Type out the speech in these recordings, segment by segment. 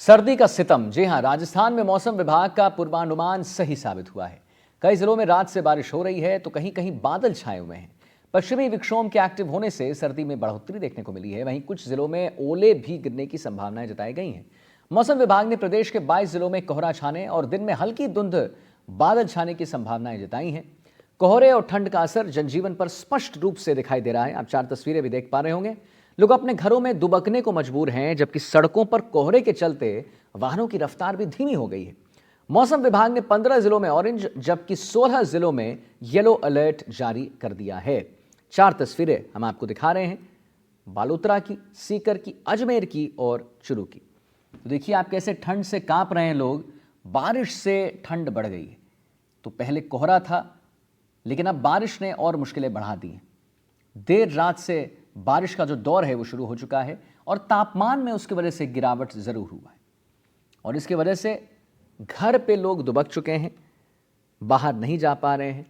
सर्दी का सितम। जी हां, राजस्थान में मौसम विभाग का पूर्वानुमान सही साबित हुआ है। कई जिलों में रात से बारिश हो रही है तो कहीं कहीं बादल छाए हुए हैं। पश्चिमी विक्षोभ के एक्टिव होने से सर्दी में बढ़ोतरी देखने को मिली है। वहीं कुछ जिलों में ओले भी गिरने की संभावनाएं जताई गई हैं। मौसम विभाग ने प्रदेश के 22 जिलों में कोहरा छाने और दिन में हल्की धुंध बादल छाने की संभावनाएं जताई हैं। कोहरे और ठंड का असर जनजीवन पर स्पष्ट रूप से दिखाई दे रहा है। आप 4 तस्वीरें भी देख पा रहे होंगे। लोग अपने घरों में दुबकने को मजबूर हैं, जबकि सड़कों पर कोहरे के चलते वाहनों की रफ्तार भी धीमी हो गई है। मौसम विभाग ने 15 जिलों में ऑरेंज जबकि 16 जिलों में येलो अलर्ट जारी कर दिया है। 4 तस्वीरें हम आपको दिखा रहे हैं, बालोतरा की, सीकर की, अजमेर की और चुरू की। तो देखिए आप कैसे ठंड से कांप रहे हैं लोग। बारिश से ठंड बढ़ गई है। तो पहले कोहरा था, लेकिन अब बारिश ने और मुश्किलें बढ़ा दी हैं। देर रात से बारिश का जो दौर है वो शुरू हो चुका है और तापमान में उसकी वजह से गिरावट जरूर हुआ है और इसकी वजह से घर पे लोग दुबक चुके हैं, बाहर नहीं जा पा रहे हैं।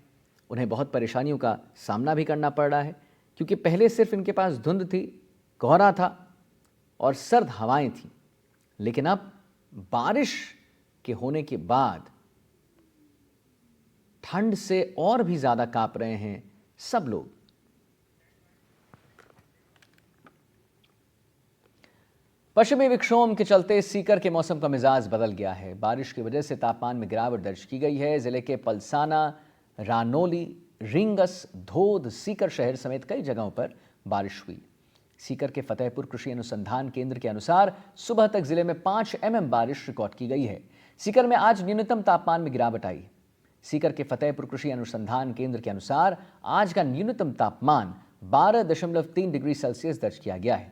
उन्हें बहुत परेशानियों का सामना भी करना पड़ रहा है, क्योंकि पहले सिर्फ इनके पास धुंध थी, कोहरा था और सर्द हवाएं थीं, लेकिन अब बारिश के होने के बाद ठंड से और भी ज्यादा कांप रहे हैं सब लोग। पश्चिमी विक्षोभ के चलते सीकर के मौसम का मिजाज बदल गया है। बारिश की वजह से तापमान में गिरावट दर्ज की गई है। जिले के पलसाना, रानोली, रींगस, धोद, सीकर शहर समेत कई जगहों पर बारिश हुई। सीकर के फतेहपुर कृषि अनुसंधान केंद्र के अनुसार सुबह तक जिले में 5 mm बारिश रिकॉर्ड की गई है। सीकर में आज न्यूनतम तापमान में गिरावट आई। सीकर के फतेहपुर कृषि अनुसंधान केंद्र के अनुसार आज का न्यूनतम तापमान 12.3 डिग्री सेल्सियस दर्ज किया गया है।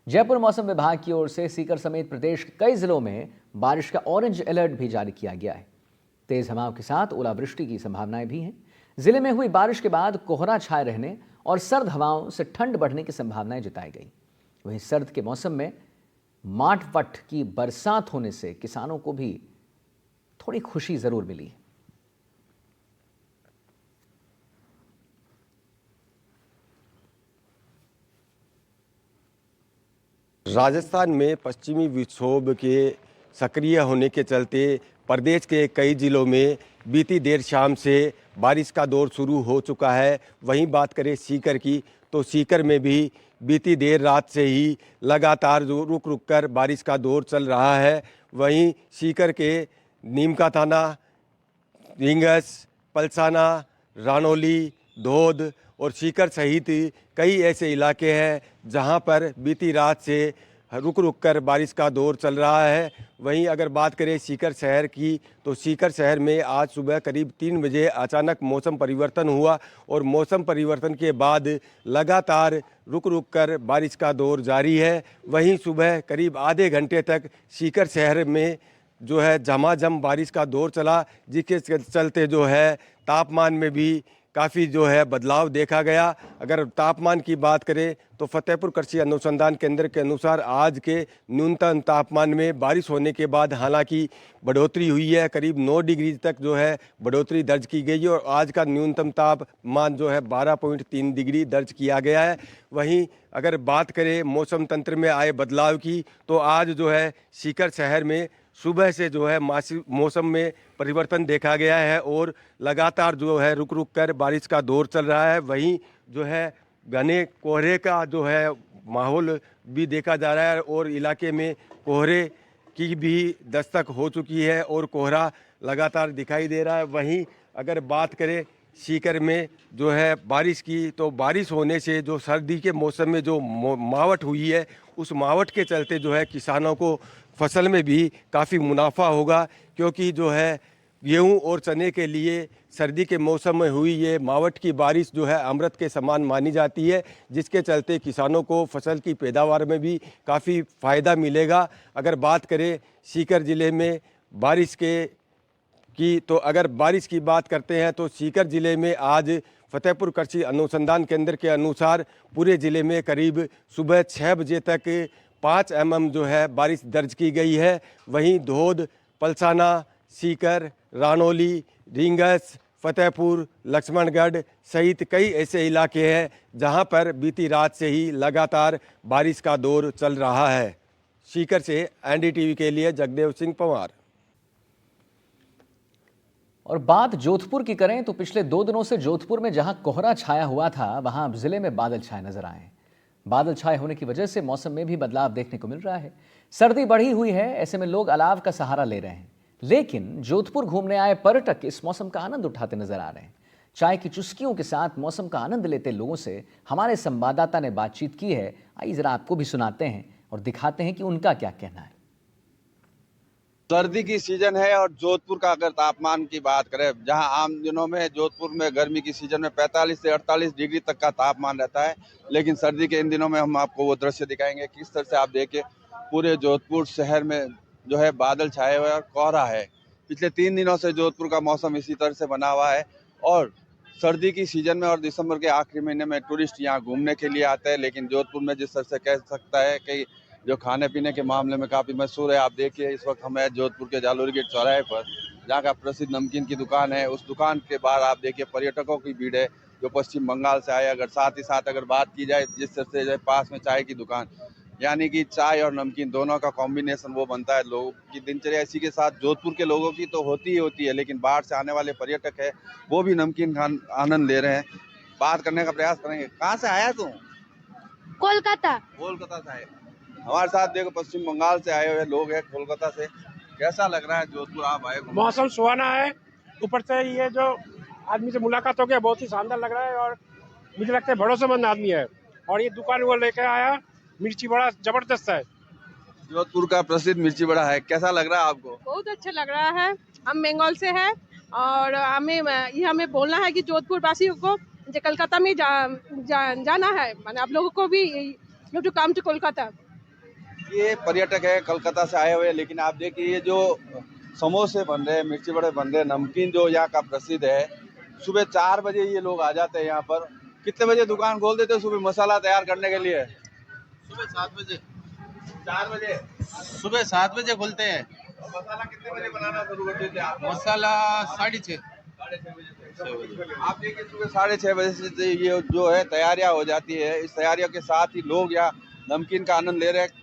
जयपुर मौसम विभाग की ओर से सीकर समेत प्रदेश के कई जिलों में बारिश का ऑरेंज अलर्ट भी जारी किया गया है। तेज हवाओं के साथ ओलावृष्टि की संभावनाएं भी हैं। जिले में हुई बारिश के बाद कोहरा छाए रहने और सर्द हवाओं से ठंड बढ़ने की संभावनाएं जताई गई। वहीं सर्द के मौसम में माठ-वट की बरसात होने से किसानों को भी थोड़ी खुशी जरूर मिली। राजस्थान में पश्चिमी विक्षोभ के सक्रिय होने के चलते प्रदेश के कई जिलों में बीती देर शाम से बारिश का दौर शुरू हो चुका है। वहीं बात करें सीकर की, तो सीकर में भी बीती देर रात से ही लगातार रुक रुक कर बारिश का दौर चल रहा है। वहीं सीकर के नीमका थाना, रींगस, पलसाना, रानोली, धोद और सीकर सहित कई ऐसे इलाके हैं जहां पर बीती रात से रुक रुक कर बारिश का दौर चल रहा है। वहीं अगर बात करें सीकर शहर की, तो सीकर शहर में आज सुबह करीब 3 बजे अचानक मौसम परिवर्तन हुआ और मौसम परिवर्तन के बाद लगातार रुक रुक कर बारिश का दौर जारी है। वहीं सुबह करीब आधे घंटे तक सीकर शहर में जो है झमाझम बारिश का दौर चला, जिसके चलते जो है तापमान में भी काफ़ी जो है बदलाव देखा गया। अगर तापमान की बात करें तो फतेहपुर कृषि अनुसंधान केंद्र के अनुसार आज के न्यूनतम तापमान में बारिश होने के बाद हालांकि बढ़ोतरी हुई है। करीब 9 डिग्री तक जो है बढ़ोतरी दर्ज की गई है और आज का न्यूनतम तापमान जो है 12.3 डिग्री दर्ज किया गया है। वहीं अगर बात करें मौसम तंत्र में आए बदलाव की, तो आज जो है सीकर शहर में सुबह से जो है मौसम में परिवर्तन देखा गया है और लगातार जो है रुक रुक कर बारिश का दौर चल रहा है। वहीं जो है घने कोहरे का जो है माहौल भी देखा जा रहा है और इलाके में कोहरे की भी दस्तक हो चुकी है और कोहरा लगातार दिखाई दे रहा है। वहीं अगर बात करें सीकर में जो है बारिश की, तो बारिश होने से जो सर्दी के मौसम में जो मावट हुई है, उस मावट के चलते जो है किसानों को फसल में भी काफ़ी मुनाफा होगा, क्योंकि जो है गेहूं और चने के लिए सर्दी के मौसम में हुई ये मावट की बारिश जो है अमृत के समान मानी जाती है, जिसके चलते किसानों को फसल की पैदावार में भी काफ़ी फ़ायदा मिलेगा। अगर बात करें सीकर ज़िले में बारिश की, तो अगर बारिश की बात करते हैं तो सीकर ज़िले में आज फतेहपुर कृषि अनुसंधान केंद्र के अनुसार पूरे ज़िले में करीब सुबह 6 बजे तक 5 mm जो है बारिश दर्ज की गई है। वहीं धोद, पलसाना, सीकर, रानोली, रींगस, फतेहपुर, लक्ष्मणगढ़ सहित कई ऐसे इलाके हैं जहां पर बीती रात से ही लगातार बारिश का दौर चल रहा है। सीकर से एनडीटीवी के लिए जगदेव सिंह पंवार। और बात जोधपुर की करें तो पिछले 2 दिनों से जोधपुर में जहां कोहरा छाया हुआ था, वहां अब जिले में बादल छाए नजर आए हैं। बादल छाए होने की वजह से मौसम में भी बदलाव देखने को मिल रहा है। सर्दी बढ़ी हुई है, ऐसे में लोग अलाव का सहारा ले रहे हैं। लेकिन जोधपुर घूमने आए पर्यटक इस मौसम का आनंद उठाते नजर आ रहे हैं। चाय की चुस्कियों के साथ मौसम का आनंद लेते लोगों से हमारे संवाददाता ने बातचीत की है। आइए जरा आपको भी सुनाते हैं और दिखाते हैं कि उनका क्या कहना है। सर्दी की सीजन है और जोधपुर का अगर तापमान की बात करें, जहां आम दिनों में जोधपुर में गर्मी की सीजन में 45 से 48 डिग्री तक का तापमान रहता है, लेकिन सर्दी के इन दिनों में हम आपको वो दृश्य दिखाएंगे किस तरह से आप देखिए पूरे जोधपुर शहर में जो है बादल छाए हुए और कोहरा है। पिछले 3 दिनों से जोधपुर का मौसम इसी तरह से बना हुआ है और सर्दी की सीजन में और दिसंबर के आखिरी महीने में टूरिस्ट यहाँ घूमने के लिए आते हैं, लेकिन जोधपुर में जिस तरह से कह सकता है कि जो खाने पीने के मामले में काफ़ी मशहूर है। आप देखिए इस वक्त हम हैं जोधपुर के जालोरी गेट चौराहे पर, जहाँ का प्रसिद्ध नमकीन की दुकान है। उस दुकान के बाहर आप देखिए पर्यटकों की भीड़ है जो पश्चिम बंगाल से आए। अगर साथ ही साथ अगर बात की जाए जिस तरह से जो है पास में चाय की दुकान, यानी कि चाय और नमकीन दोनों का कॉम्बिनेशन वो बनता है। लोगों की दिनचर्या इसी के साथ जोधपुर के लोगों की तो होती ही होती है, लेकिन बाहर से आने वाले पर्यटक है वो भी नमकीन का आनंद ले रहे हैं। बात करने का प्रयास करेंगे। कहाँ से आया तू? कोलकाता। कोलकाता से आए। हमारे साथ देखो पश्चिम बंगाल से आए हुए लोग हैं कोलकाता से। कैसा लग रहा है जोधपुर आप आए? मौसम सुहाना है, ऊपर से ये जो आदमी से मुलाकात हो गया बहुत ही शानदार लग रहा है और मुझे लगता है भरोसेमंद आदमी है। और ये दुकान वो लेकर आया, मिर्ची बड़ा जबरदस्त है। जोधपुर का प्रसिद्ध मिर्ची बड़ा है, कैसा लग रहा है आपको? बहुत अच्छा लग रहा है। हम बंगाल से हैं और हमें बोलना है कि जोधपुर वासियों को जो कलकत्ता में जाना है, माने आप लोगों को भी you to come to Kolkata. ये पर्यटक है कलकत्ता से आए हुए, लेकिन आप देखिए ये जो समोसे बन रहे हैं, मिर्ची बड़े बन रहे हैं, नमकीन जो यहाँ का प्रसिद्ध है। सुबह 4 बजे ये लोग आ जाते हैं यहाँ पर। कितने बजे दुकान खोल देते हैं सुबह मसाला तैयार करने के लिए? सुबह 7 बजे। 4 बजे सुबह 7 बजे खुलते हैं। और मसाला कितने बजे बनाना शुरू कर देते हैं आप? मसाला 6:30। 6:30 बजे से। आप देखिए सुबह 6:30 बजे से ये जो है तैयारियां हो जाती है। इस तैयारियों के साथ ही लोग यहाँ नमकीन का आनंद ले रहे हैं।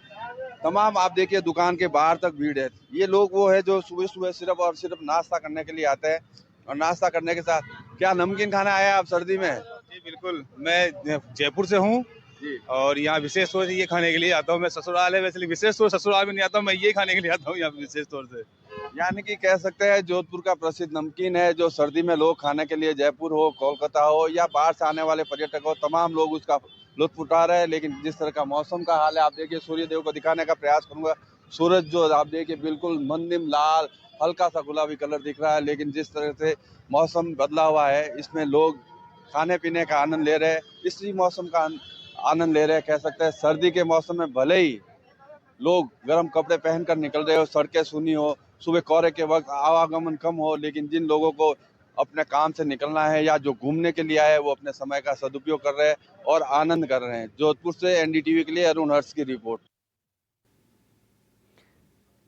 तमाम आप देखिए दुकान के बाहर तक भीड़ है। ये लोग वो है जो सुबह सुबह सिर्फ और सिर्फ नाश्ता करने के लिए आते हैं और नाश्ता करने के साथ क्या नमकीन खाना आया आप सर्दी में? जी बिल्कुल, मैं जयपुर से हूँ और यहाँ विशेष तौर से ये खाने के लिए आता हूँ। मैं ससुराल है, वैसे विशेष तौर ससुराल में नहीं आता हूँ, मैं ये खाने के लिए आता हूँ यहाँ विशेष तौर से। यानी कि कह सकते हैं जोधपुर का प्रसिद्ध नमकीन है जो सर्दी में लोग खाने के लिए जयपुर हो, कोलकाता हो या बाहर से आने वाले पर्यटक हो, तमाम लोग उसका लुत्फ उठा रहे हैं। लेकिन जिस तरह का मौसम का हाल है, आप देखिए सूर्य देव को दिखाने का प्रयास करूंगा। सूरज जो आप देखिए बिल्कुल मंदिम लाल, हल्का सा गुलाबी कलर दिख रहा है, लेकिन जिस तरह से मौसम बदला हुआ है इसमें लोग खाने पीने का आनंद ले रहे हैं। इसी मौसम का आनंद ले रहे हैं। कह सकते हैं सर्दी के मौसम में भले ही लोग गर्म कपड़े पहनकर निकल रहे हो, सड़कें सूनी हो, सुबह कोहरे के वक्त आवागमन कम हो, लेकिन जिन लोगों को अपने काम से निकलना है या जो घूमने के लिए आए वो अपने समय का सदुपयोग कर रहे हैं और आनंद कर रहे हैं। जोधपुर से एनडीटीवी के लिए अरुण हर्ष की रिपोर्ट।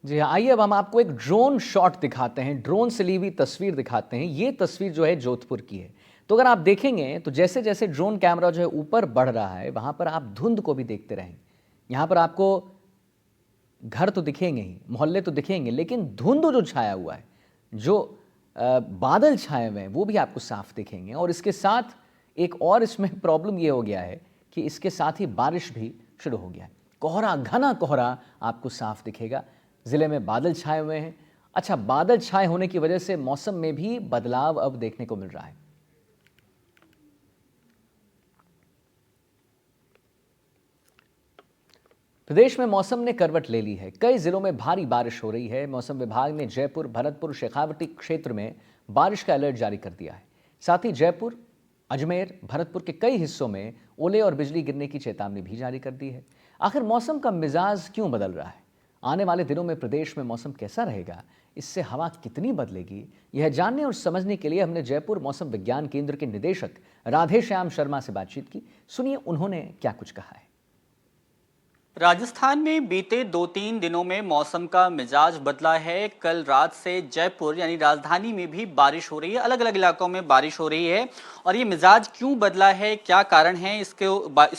जी हाँ, आइए अब हम आपको एक ड्रोन शॉट दिखाते हैं, ड्रोन से ली हुई तस्वीर दिखाते हैं। ये तस्वीर जो है जोधपुर की है। तो अगर आप देखेंगे तो जैसे जैसे ड्रोन कैमरा जो है ऊपर बढ़ रहा है, वहां पर आप धुंध को भी देखते रहेंगे। यहां पर आपको घर तो दिखेंगे ही, मोहल्ले तो दिखेंगे, लेकिन धुंध जो छाया हुआ है, जो बादल छाए हुए हैं, वो भी आपको साफ दिखेंगे। और इसके साथ एक और इसमें प्रॉब्लम ये हो गया है कि इसके साथ ही बारिश भी शुरू हो गया है। कोहरा, घना कोहरा आपको साफ दिखेगा। जिले में बादल छाए हुए हैं। अच्छा, बादल छाए होने की वजह से मौसम में भी बदलाव अब देखने को मिल रहा है। प्रदेश में मौसम ने करवट ले ली है। कई जिलों में भारी बारिश हो रही है। मौसम विभाग ने जयपुर, भरतपुर, शेखावटी क्षेत्र में बारिश का अलर्ट जारी कर दिया है। साथ ही जयपुर, अजमेर, भरतपुर के कई हिस्सों में ओले और बिजली गिरने की चेतावनी भी जारी कर दी है। आखिर मौसम का मिजाज क्यों बदल रहा है? आने वाले दिनों में प्रदेश में मौसम कैसा रहेगा? इससे हवा कितनी बदलेगी? यह जानने और समझने के लिए हमने जयपुर मौसम विज्ञान केंद्र के निदेशक राधेश्याम शर्मा से बातचीत की। सुनिए उन्होंने क्या कुछ कहा है। राजस्थान में बीते 2-3 दिनों में मौसम का मिजाज बदला है। कल रात से जयपुर यानी राजधानी में भी बारिश हो रही है, अलग अलग इलाकों में बारिश हो रही है। और ये मिजाज क्यों बदला है, क्या कारण है, इस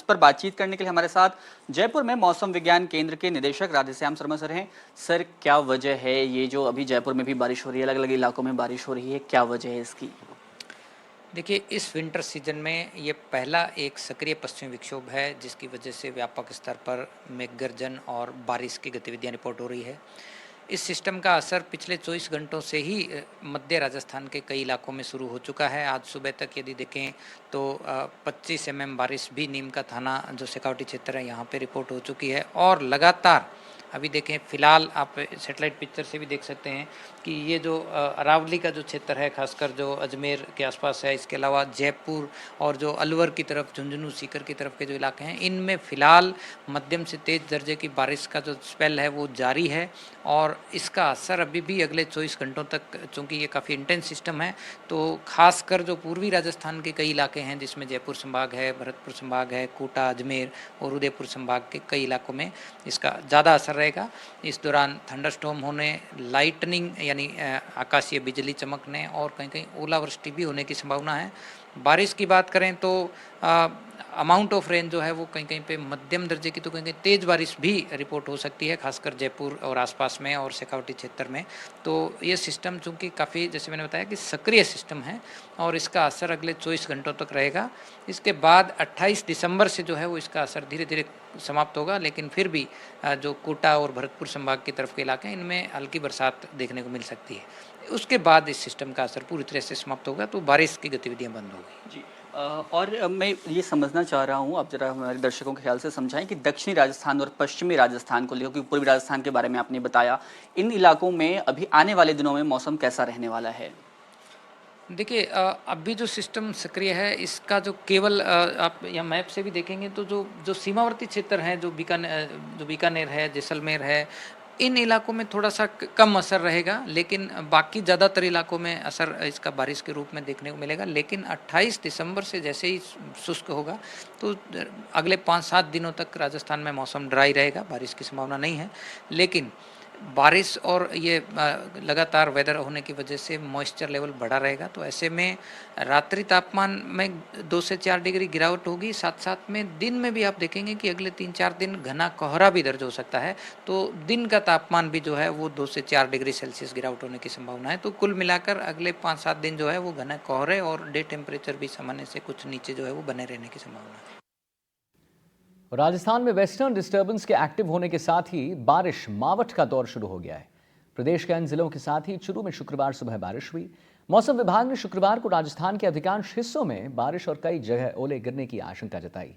पर बातचीत करने के लिए हमारे साथ जयपुर में मौसम विज्ञान केंद्र के निदेशक राधेश्याम शर्मा सर हैं। सर, क्या वजह है ये जो अभी जयपुर में भी बारिश हो रही है, अलग अलग इलाकों में बारिश हो रही है, क्या वजह है इसकी? देखिए, इस विंटर सीजन में ये पहला एक सक्रिय पश्चिमी विक्षोभ है जिसकी वजह से व्यापक स्तर पर मेघगर्जन और बारिश की गतिविधियां रिपोर्ट हो रही है। इस सिस्टम का असर पिछले 24 घंटों से ही मध्य राजस्थान के कई इलाकों में शुरू हो चुका है। आज सुबह तक यदि देखें तो 25 mm बारिश भी नीम का थाना जो शेखावटी क्षेत्र है यहाँ पे रिपोर्ट हो चुकी है। और लगातार अभी देखें, फिलहाल आप सैटेलाइट पिक्चर से भी देख सकते हैं कि ये जो अरावली का जो क्षेत्र है, खासकर जो अजमेर के आसपास है, इसके अलावा जयपुर और जो अलवर की तरफ, झुंझुनू सीकर की तरफ के जो इलाके हैं, इनमें फ़िलहाल मध्यम से तेज़ दर्जे की बारिश का जो स्पेल है वो जारी है। और इसका असर अभी भी अगले 24 घंटों तक, चूँकि ये काफ़ी इंटेंस सिस्टम है, तो खासकर जो पूर्वी राजस्थान के कई इलाके हैं जिसमें जयपुर संभाग है, भरतपुर संभाग है, कोटा, अजमेर और उदयपुर संभाग के कई इलाकों में इसका ज़्यादा असर रहेगा। इस दौरान थंडरस्टॉर्म होने, लाइटनिंग यानी आकाशीय बिजली चमकने और कहीं कहीं ओलावृष्टि भी होने की संभावना है। बारिश की बात करें तो अमाउंट ऑफ रेन जो है वो कहीं कहीं पे मध्यम दर्जे की, तो कहीं कहीं तेज़ बारिश भी रिपोर्ट हो सकती है, खासकर जयपुर और आसपास में और शेखावटी क्षेत्र में। तो ये सिस्टम चूँकि काफ़ी, जैसे मैंने बताया कि सक्रिय सिस्टम है और इसका असर अगले 24 घंटों तक रहेगा। इसके बाद 28 दिसंबर से जो है वो इसका असर धीरे धीरे समाप्त होगा, लेकिन फिर भी जो कोटा और भरतपुर संभाग की तरफ के इलाके हैं इनमें हल्की बरसात देखने को मिल सकती है। उसके बाद इस सिस्टम का असर पूरी तरह से समाप्त होगा तो बारिश की गतिविधियाँ बंद होगी। जी, और मैं ये समझना चाह रहा हूँ, आप जरा हमारे दर्शकों के ख्याल से समझाएं कि दक्षिणी राजस्थान और पश्चिमी राजस्थान को लेकर, क्योंकि पूर्वी राजस्थान के बारे में आपने बताया, इन इलाकों में अभी आने वाले दिनों में मौसम कैसा रहने वाला है? देखिए, अभी जो सिस्टम सक्रिय है इसका जो केवल आप या मैप से भी देखेंगे तो जो सीमावर्ती क्षेत्र हैं, जो बीकानेर है, जैसलमेर है, इन इलाकों में थोड़ा सा कम असर रहेगा, लेकिन बाकी ज़्यादातर इलाकों में असर इसका बारिश के रूप में देखने को मिलेगा। लेकिन 28 दिसंबर से जैसे ही शुष्क होगा तो अगले 5-7 दिनों तक राजस्थान में मौसम ड्राई रहेगा, बारिश की संभावना नहीं है। लेकिन बारिश और ये लगातार वेदर होने की वजह से मॉइस्चर लेवल बढ़ा रहेगा, तो ऐसे में रात्रि तापमान में 2 से 4 डिग्री गिरावट होगी। साथ साथ में दिन में भी आप देखेंगे कि अगले 3-4 दिन घना कोहरा भी दर्ज हो सकता है, तो दिन का तापमान भी जो है वो 2 से 4 डिग्री सेल्सियस गिरावट होने की संभावना है। तो कुल मिलाकर अगले 5-7 दिन जो है वो घना कोहरे और डे टेम्परेचर भी सामान्य से कुछ नीचे जो है वो बने रहने की संभावना है। राजस्थान में वेस्टर्न डिस्टर्बेंस के एक्टिव होने के साथ ही बारिश मावठ का दौर शुरू हो गया है। प्रदेश के अन्य जिलों के साथ ही चूरू में शुक्रवार सुबह बारिश हुई। मौसम विभाग ने शुक्रवार को राजस्थान के अधिकांश हिस्सों में बारिश और कई जगह ओले गिरने की आशंका जताई।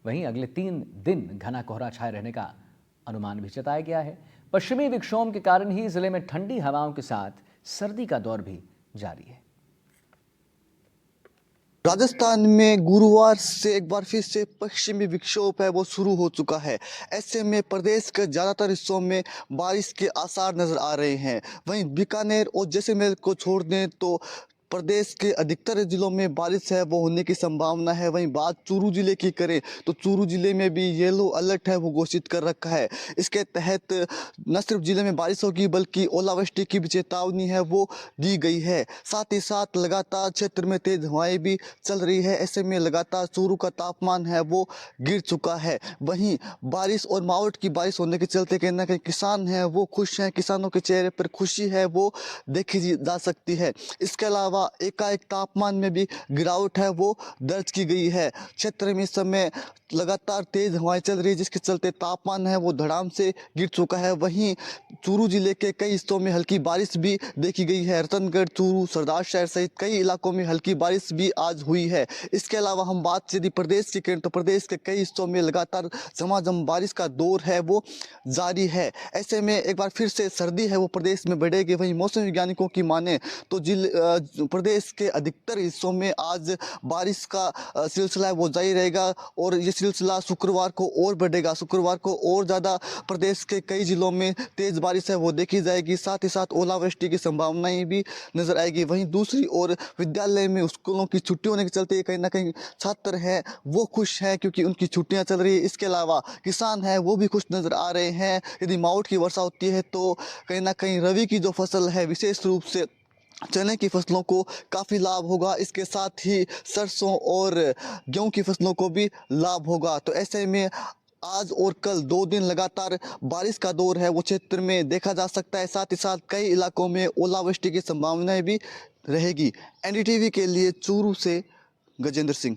वहीं अगले 3 दिन घना कोहरा छाए रहने का अनुमान भी जताया गया है। पश्चिमी विक्षोभ के कारण ही जिले में ठंडी हवाओं के साथ सर्दी का दौर भी जारी है। राजस्थान में गुरुवार से एक बार फिर से पश्चिमी विक्षोभ है वो शुरू हो चुका है। ऐसे में प्रदेश के ज़्यादातर हिस्सों में बारिश के आसार नज़र आ रहे हैं। वहीं बीकानेर और जैसलमेर को छोड़ दें तो प्रदेश के अधिकतर जिलों में बारिश है वो होने की संभावना है। वहीं बात चूरू जिले की करें तो चूरू जिले में भी येलो अलर्ट है वो घोषित कर रखा है। इसके तहत न सिर्फ जिले में बारिश होगी बल्कि ओलावृष्टि की भी चेतावनी है वो दी गई है। साथ ही साथ लगातार क्षेत्र में तेज हवाएं भी चल रही है। ऐसे में लगातार चूरू का तापमान है वो गिर चुका है। वहीं बारिश और मावठ की बारिश होने के चलते कहीं ना कहीं किसान हैं वो खुश हैं, किसानों के चेहरे पर खुशी है वो देखी जा सकती है। इसके अलावा एकाएक तापमान में भी गिरावट है वो दर्ज की गई है। क्षेत्र में इस समय लगातार तेज हवाएं चल रही है जिसके चलते तापमान है वो धड़ाम से गिर चुका है। वहीं चूरू जिले के कई हिस्सों में हल्की बारिश भी देखी गई है। रतनगढ़, चूरू, सरदार शहर सहित कई इलाकों में हल्की बारिश भी आज हुई है। इसके अलावा हम बात यदि प्रदेश की करें तो प्रदेश के कई हिस्सों में लगातार झमाझम बारिश का दौर है वो जारी है। ऐसे में एक बार फिर से सर्दी है वो प्रदेश में बढ़ेगी। वहीं मौसम वैज्ञानिकों की माने तो प्रदेश के अधिकतर हिस्सों में आज बारिश का सिलसिला है वो जारी रहेगा और ये सिलसिला शुक्रवार को और बढ़ेगा। शुक्रवार को और ज़्यादा प्रदेश के कई जिलों में तेज़ बारिश है वो देखी जाएगी, साथ ही साथ ओलावृष्टि की संभावनाएं भी नजर आएगी। वहीं दूसरी ओर विद्यालय में स्कूलों की छुट्टी होने के चलते कहीं ना कहीं छात्र हैं वो खुश हैं क्योंकि उनकी छुट्टियां चल रही है। इसके अलावा किसान हैं वो भी खुश नजर आ रहे हैं। यदि मावठ की वर्षा होती है तो कहीं ना कहीं रबी की जो फसल है विशेष रूप से चने की फसलों को काफ़ी लाभ होगा। इसके साथ ही सरसों और गेहूं की फसलों को भी लाभ होगा। तो ऐसे में आज और कल 2 दिन लगातार बारिश का दौर है वो क्षेत्र में देखा जा सकता है। साथ ही साथ कई इलाकों में ओलावृष्टि की संभावनाएं भी रहेगी। एनडीटीवी के लिए चूरू से गजेंद्र सिंह।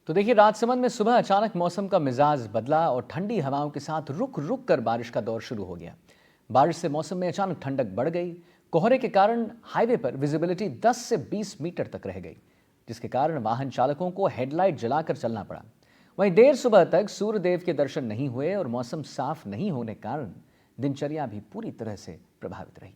तो देखिए, राजसमंद में सुबह अचानक मौसम का मिजाज बदला और ठंडी हवाओं के साथ रुक रुक कर बारिश का दौर शुरू हो गया। बारिश से मौसम में अचानक ठंडक बढ़ गई। कोहरे के कारण हाईवे पर विजिबिलिटी 10 से 20 मीटर तक रह गई, जिसके कारण वाहन चालकों को हेडलाइट जलाकर चलना पड़ा। वहीं देर सुबह तक सूर्यदेव के दर्शन नहीं हुए और मौसम साफ नहीं होने के कारण दिनचर्या भी पूरी तरह से प्रभावित रही।